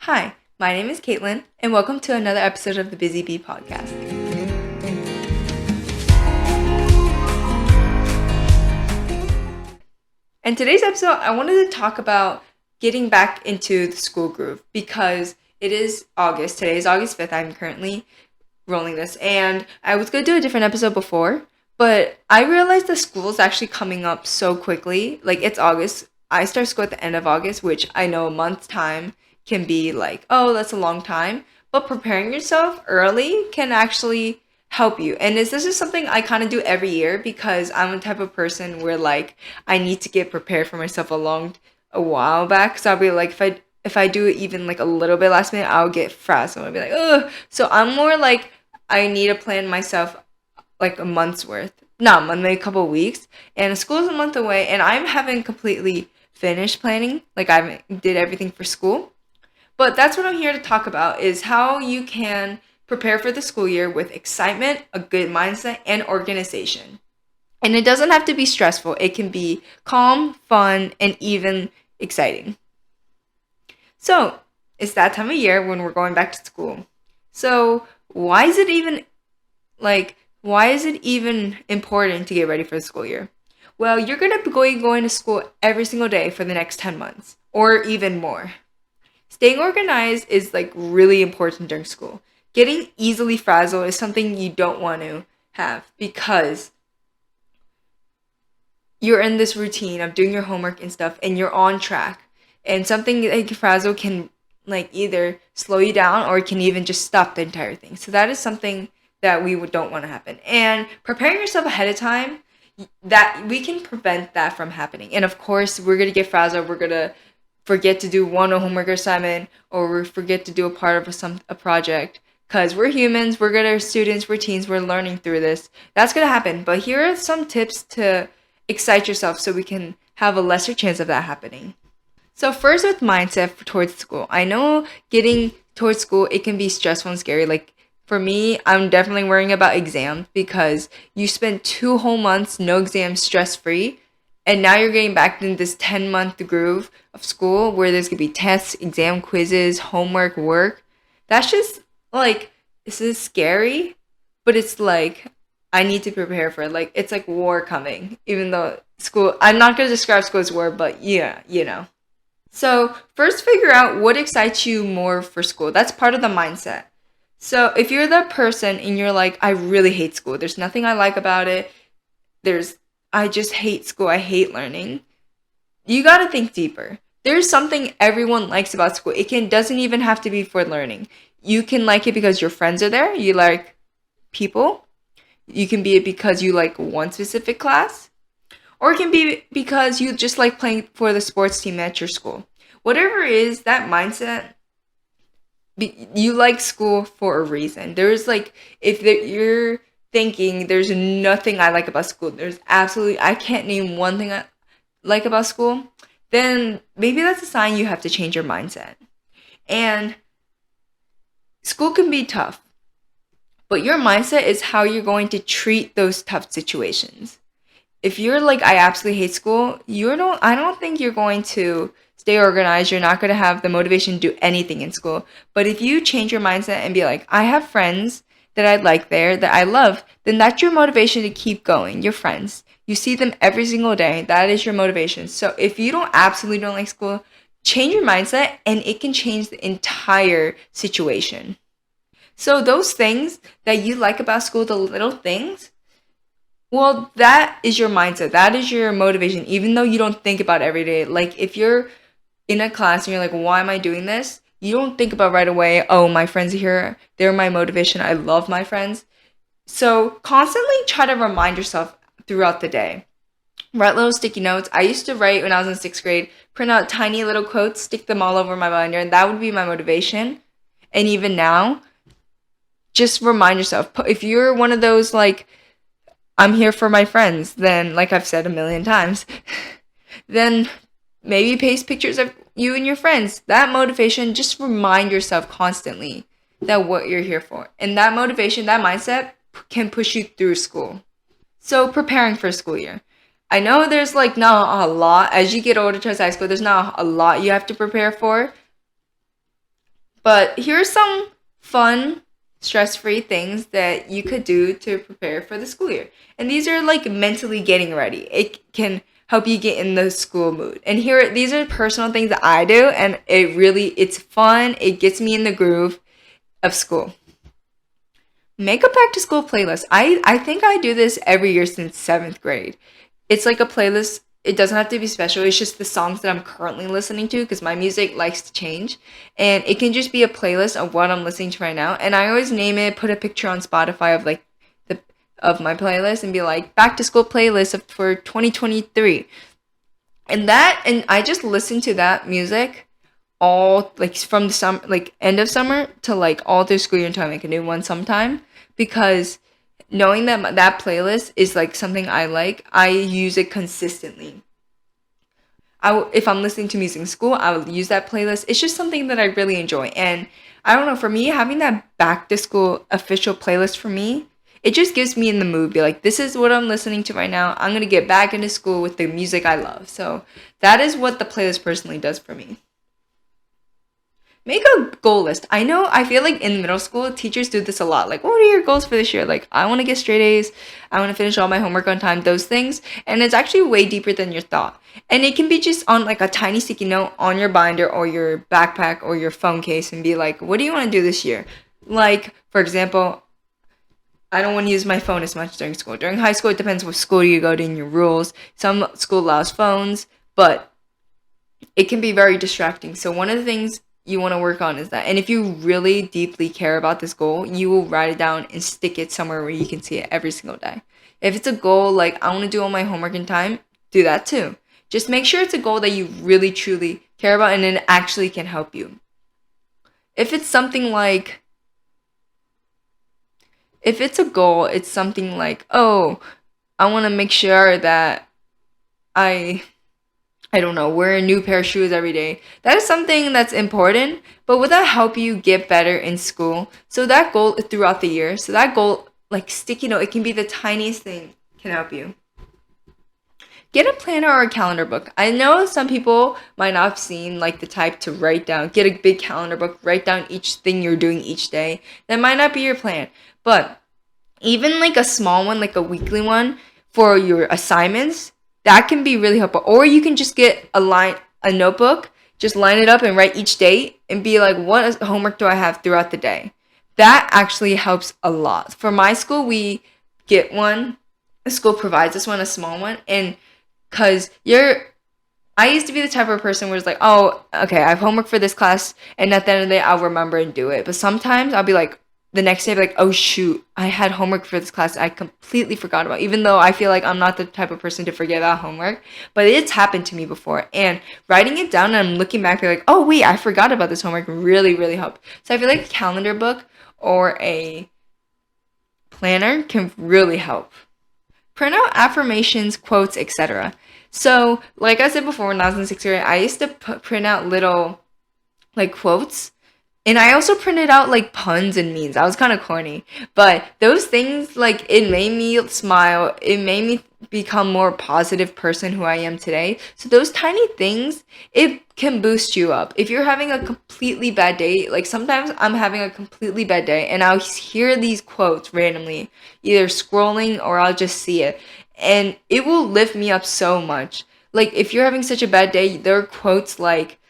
Hi, my name is Caitlin, and welcome to another episode of the Busy Bee podcast. In today's episode, I wanted to talk about getting back into the school groove because it is August. Today is August 5th. I'm currently rolling this, and I was going to do a different episode before, but I realized the school is actually coming up so quickly. Like, it's August. I start school at the end of August, which I know a month's time can be like, oh, that's a long time. But preparing yourself early can actually help you. And this is something I kind of do every year because I'm the type of person where like I need to get prepared for myself a while back. So I'll be like, if I do it even like a little bit last minute, I'll get frazzled. I'll be like, ugh. So I'm more like I need to plan myself like a month's worth. Not a month, maybe a couple of weeks. And school is a month away, and I haven't completely finished planning. Like I did everything for school. But that's what I'm here to talk about is how you can prepare for the school year with excitement, a good mindset, and organization. And it doesn't have to be stressful. It can be calm, fun, and even exciting. So, it's that time of year when we're going back to school. So, why is it even important to get ready for the school year? Well, you're going to be going to school every single day for the next 10 months or even more. Staying organized is like really important during school. Getting easily frazzled is something you don't want to have because you're in this routine of doing your homework and stuff and you're on track. And something like frazzle can like either slow you down or it can even just stop the entire thing. So that is something that we don't want to happen. And preparing yourself ahead of time, that we can prevent that from happening. And of course, we're going to get frazzled. We're going to forget to do one homework assignment or we forget to do a part of a project because we're humans, we're good students, we're teens, we're learning through this. That's going to happen. But here are some tips to excite yourself so we can have a lesser chance of that happening. So first with mindset towards school. I know getting towards school, it can be stressful and scary. Like for me, I'm definitely worrying about exams because you spend 2 whole months, no exams, stress-free. And now you're getting back in this 10-month groove of school where there's going to be tests, exam quizzes, homework, work. That's just like, this is scary, but it's like, I need to prepare for it. Like, it's like war coming, even though school, I'm not going to describe school as war, but yeah, you know. So first figure out what excites you more for school. That's part of the mindset. So if you're the person and you're like, I really hate school, there's nothing I like about it, I just hate school, I hate learning, you gotta think deeper. There's something everyone likes about school. Doesn't even have to be for learning. You can like it because your friends are there, you like people. You can be it because you like one specific class. Or it can be because you just like playing for the sports team at your school. Whatever it is, that mindset, you like school for a reason. There's like, you're thinking there's nothing I like about school, I can't name one thing I like about school, then maybe that's a sign you have to change your mindset. And school can be tough, but your mindset is how you're going to treat those tough situations. If you're like, I absolutely hate school, I don't think you're going to stay organized. You're not going to have the motivation to do anything in school. But if you change your mindset and be like, I have friends that I like there, that I love, then that's your motivation to keep going. Your friends. You see them every single day. That is your motivation. So if you absolutely don't like school, change your mindset and it can change the entire situation. So those things that you like about school, the little things, well, that is your mindset. That is your motivation, even though you don't think about it every day. Like if you're in a class and you're like, why am I doing this? You don't think about right away, oh, my friends are here. They're my motivation. I love my friends. So constantly try to remind yourself throughout the day. Write little sticky notes. I used to write when I was in 6th grade, print out tiny little quotes, stick them all over my binder, and that would be my motivation. And even now, just remind yourself. If you're one of those like, I'm here for my friends, then like I've said a million times, then maybe paste pictures of you and your friends. That motivation, just remind yourself constantly that what you're here for. And that motivation, that mindset can push you through school. So preparing for school year. I know there's like not a lot, as you get older towards high school, there's not a lot you have to prepare for. But here's some fun, stress free things that you could do to prepare for the school year. And these are like mentally getting ready. It can help you get in the school mood. And these are personal things that I do, and it's fun. It gets me in the groove of school. Make a back to school playlist. I think I do this every year since seventh grade. It's like a playlist. It doesn't have to be special. It's just the songs that I'm currently listening to because my music likes to change. And it can just be a playlist of what I'm listening to right now. And I always name it, put a picture on Spotify of like the of my playlist and be like back to school playlist for 2023. And I just listen to that music all like from the summer, like end of summer to like all through school year time. I can do one sometime because knowing that that playlist is like something I like, I use it consistently. If I'm listening to music in school, I will use that playlist. It's just something that I really enjoy. And I don't know, for me, having that back to school official playlist for me, it just gives me in the mood. Be like, this is what I'm listening to right now. I'm gonna get back into school with the music I love. So that is what the playlist personally does for me. Make a goal list. I feel like in middle school, teachers do this a lot. Like, what are your goals for this year? Like, I want to get straight A's. I want to finish all my homework on time, those things. And it's actually way deeper than your thought. And it can be just on like a tiny sticky note on your binder or your backpack or your phone case and be like, what do you want to do this year? Like, for example, I don't want to use my phone as much during school. During high school, it depends what school you go to and your rules. Some school allows phones, but it can be very distracting. So one of the things you want to work on is that. And if you really deeply care about this goal, you will write it down and stick it somewhere where you can see it every single day. If it's a goal like I want to do all my homework in time, do that too. Just make sure it's a goal that you really truly care about and it actually can help you. If it's something like if it's a goal, it's something like, "Oh, I want to make sure that I I don't know, wear a new pair of shoes every day." That is something that's important, but would that help you get better in school? So that goal throughout the year, so that goal, like sticky note, it can be the tiniest thing can help you. Get a planner or a calendar book. I know some people might not have seen like the type to write down, get a big calendar book, write down each thing you're doing each day. That might not be your plan, but even like a small one, like a weekly one for your assignments, that can be really helpful. Or you can just get a notebook, just line it up and write each day and be like, what homework do I have throughout the day? That actually helps a lot. For my school, we get one. The school provides us one, a small one, and because I used to be the type of person where it's like, oh, okay, I have homework for this class, and at the end of the day, I'll remember and do it. But sometimes I'll be like, the next day, I'll be like, oh shoot, I had homework for this class I completely forgot about. Even though I feel like I'm not the type of person to forget about homework, but it's happened to me before. And writing it down and I'm looking back, be like, oh wait, I forgot about this homework. Really, really helped. So I feel like a calendar book or a planner can really help. Print out affirmations, quotes, etc. So, like I said before, when I was in sixth grade, I used to print out little like quotes, and I also printed out like puns and memes. I was kind of corny, but those things like it made me smile. It made me become more positive person who I am today. So those tiny things, it can boost you up. If you're having a completely bad day, like sometimes I'm having a completely bad day and I'll hear these quotes randomly, either scrolling or I'll just see it, and it will lift me up so much. Like if you're having such a bad day, there are quotes like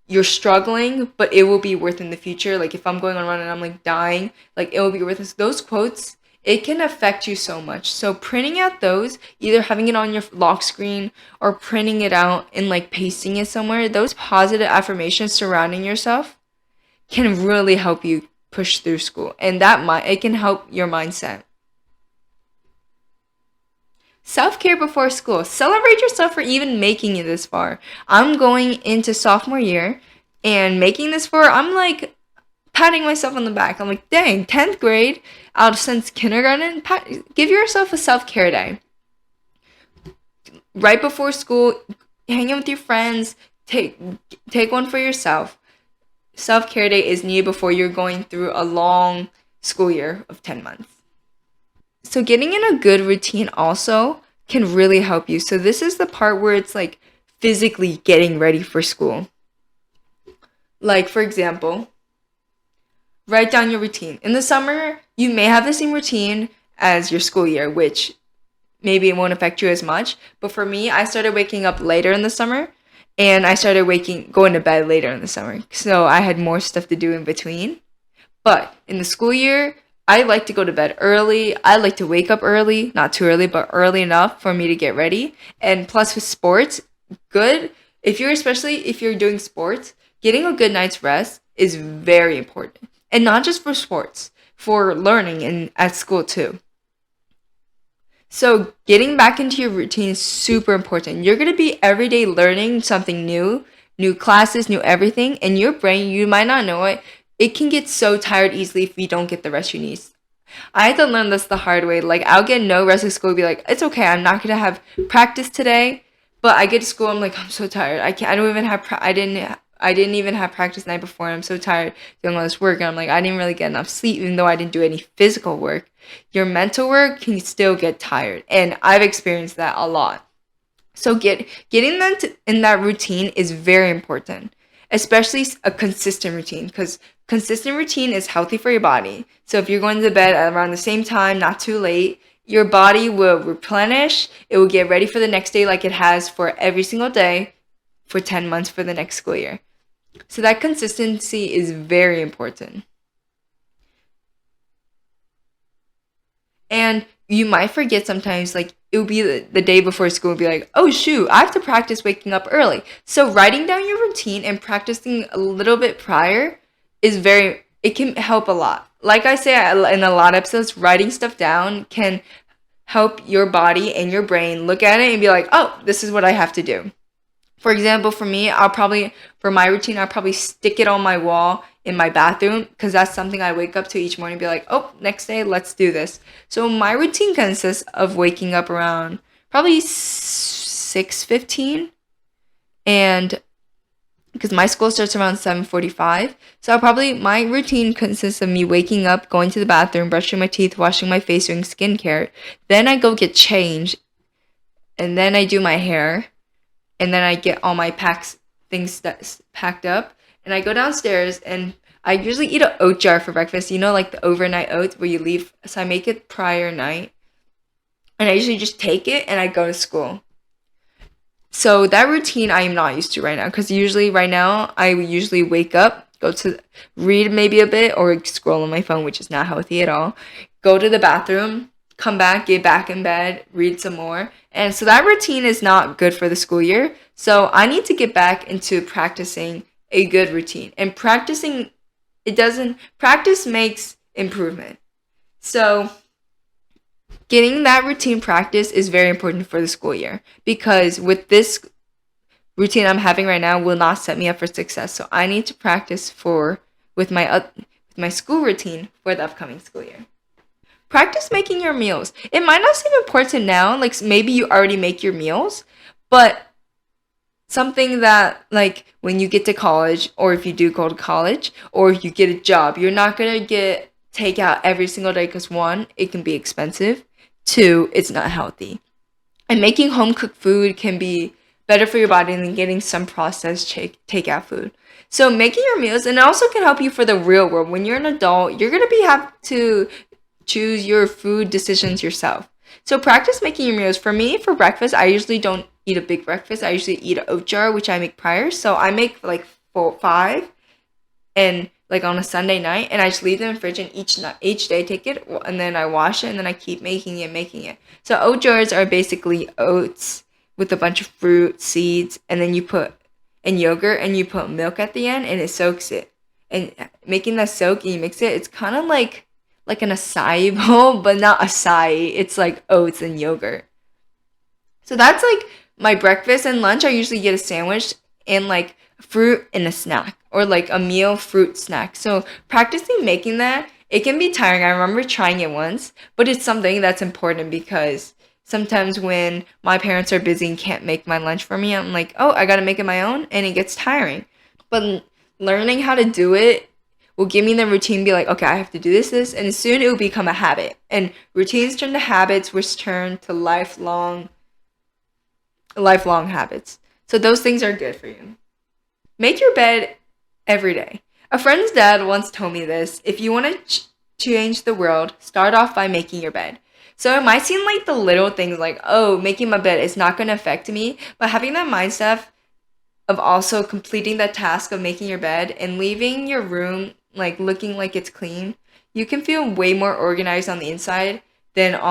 you're struggling, but it will be worth in the future. Like if I'm going on a run and I'm like dying, like it will be worth it. Those quotes, it can affect you so much. So printing out those, either having it on your lock screen or printing it out and like pasting it somewhere, those positive affirmations surrounding yourself can really help you push through school. And it can help your mindset. Self-care before school. Celebrate yourself for even making it this far. I'm going into sophomore year and making this far. I'm like patting myself on the back. I'm like, dang, 10th grade out since kindergarten. Give yourself a self-care day. Right before school, hang out with your friends. Take one for yourself. Self-care day is needed before you're going through a long school year of 10 months. So getting in a good routine also can really help you. So this is the part where it's like physically getting ready for school. Like, for example, write down your routine. In the summer, you may have the same routine as your school year, which maybe it won't affect you as much. But for me, I started waking up later in the summer and I started going to bed later in the summer. So I had more stuff to do in between. But in the school year, I like to go to bed early. I like to wake up early, not too early, but early enough for me to get ready. And plus with sports, good. Especially if you're doing sports, getting a good night's rest is very important. And not just for sports, for learning and at school too. So getting back into your routine is super important. You're going to be every day learning something new, new classes, new everything, and your brain, you might not know it, it can get so tired easily if you don't get the rest you need. I had to learn this the hard way. Like, I'll get no rest at school and be like, it's okay, I'm not going to have practice today. But I get to school, I'm like, I'm so tired. I don't even have, I didn't even have practice the night before. I'm so tired doing all this work. And I'm like, I didn't really get enough sleep, even though I didn't do any physical work. Your mental work can still get tired. And I've experienced that a lot. So getting them in that routine is very important, especially a consistent routine, because consistent routine is healthy for your body. So if you're going to bed at around the same time, not too late, your body will replenish. It will get ready for the next day like it has for every single day for 10 months for the next school year. So that consistency is very important. And you might forget sometimes, like it will be the day before school and be like, oh shoot, I have to practice waking up early. So writing down your routine and practicing a little bit prior it can help a lot. Like I say in a lot of episodes, writing stuff down can help your body and your brain look at it and be like, oh, this is what I have to do. For example, for me, for my routine, I'll probably stick it on my wall in my bathroom because that's something I wake up to each morning and be like, oh, next day, let's do this. So my routine consists of waking up around probably 6:15, and because my school starts around 7:45. So my routine consists of me waking up, going to the bathroom, brushing my teeth, washing my face, doing skincare. Then I go get changed, and then I do my hair, and then I get all my things that's packed up, and I go downstairs, and I usually eat an oat jar for breakfast. You know, like the overnight oats where you leave. So I make it prior night, and I usually just take it and I go to school. So that routine I am not used to right now, because usually right now I usually wake up, go to read maybe a bit or scroll on my phone, which is not healthy at all. Go to the bathroom, come back, get back in bed, read some more. And so that routine is not good for the school year. So I need to get back into practicing a good routine. And practice makes improvement. So getting that routine practice is very important for the school year, because with this routine I'm having right now will not set me up for success. So I need to practice with my school routine for the upcoming school year. Practice making your meals. It might not seem important now, like maybe you already make your meals, but something that, like, when you get to college, or if you do go to college, or if you get a job, you're not gonna get takeout every single day, because one, it can be expensive. Two, it's not healthy. And making home cooked food can be better for your body than getting some processed takeout food. So making your meals, and it also can help you for the real world. When you're an adult, you're gonna have to choose your food decisions yourself. So practice making your meals. For me, for breakfast, I usually don't eat a big breakfast. I usually eat an oat jar, which I make prior. So I make like 5, and like on a Sunday night, and I just leave them in the fridge, and each day take it, and then I wash it, and then I keep making it. So oat jars are basically oats with a bunch of fruit, seeds, and then you put in yogurt, and you put milk at the end, and it soaks it. And making that soak and you mix it, it's kind of like an acai bowl, but not acai. It's like oats and yogurt. So that's like my breakfast. And lunch, I usually get a sandwich and like fruit and a snack, or like a meal fruit snack. So practicing making that, it can be tiring. I remember trying it once, but it's something that's important, because sometimes when my parents are busy and can't make my lunch for me, I'm like, oh, I gotta make it my own, and it gets tiring. But learning how to do it will give me the routine, be like, okay, I have to do this, and soon it will become a habit. And routines turn to habits, which turn to lifelong habits. So those things are good for you. Make your bed every day. A friend's dad once told me this: if you want to change the world, start off by making your bed. So it might seem like the little things like, oh, making my bed is not going to affect me, but having that mindset of also completing that task of making your bed and leaving your room like looking like it's clean, you can feel way more organized on the inside than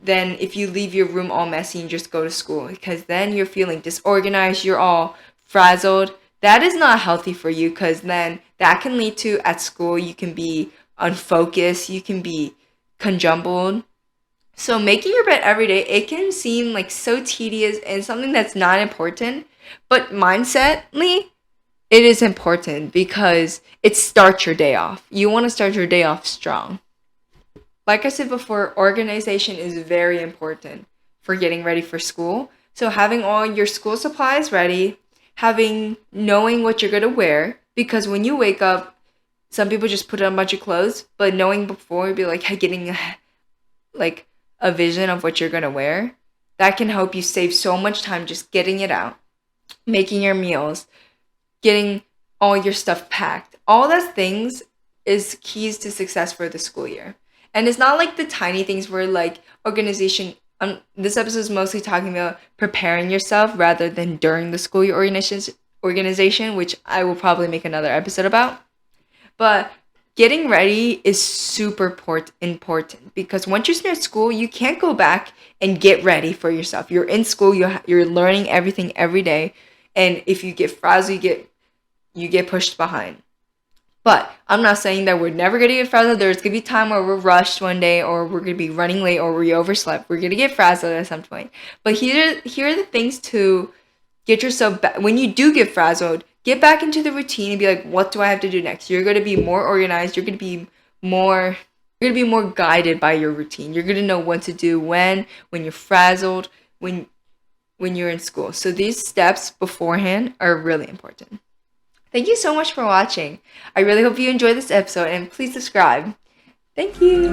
if you leave your room all messy and just go to school, because then you're feeling disorganized, you're all frazzled. That is not healthy for you, because then that can lead to at school you can be unfocused, you can be conjumbled. So making your bed every day, it can seem like so tedious and something that's not important, but mindsetly, it is important because it starts your day off. You want to start your day off strong. Like I said before, organization is very important for getting ready for school. So having all your school supplies ready, knowing what you're going to wear, because when you wake up, some people just put on a bunch of clothes, but knowing before would be like getting like a vision of what you're going to wear. That can help you save so much time just getting it out, making your meals, getting all your stuff packed. All those things is keys to success for the school year. And it's not like the tiny things where like organization. This episode is mostly talking about preparing yourself rather than during the school year organization, which I will probably make another episode about. But getting ready is super important, because once you start school, you can't go back and get ready for yourself. You're in school, you're learning everything every day, and if you get frazzled, you get pushed behind. But I'm not saying that we're never gonna get frazzled. There's gonna be time where we're rushed one day, or we're gonna be running late, or we overslept. We're gonna get frazzled at some point. But here are the things to get yourself back. When you do get frazzled, get back into the routine and be like, what do I have to do next? You're gonna be more organized. You're gonna be more guided by your routine. You're gonna know what to do when you're frazzled, when you're in school. So these steps beforehand are really important. Thank you so much for watching. I really hope you enjoyed this episode, and please subscribe. Thank you.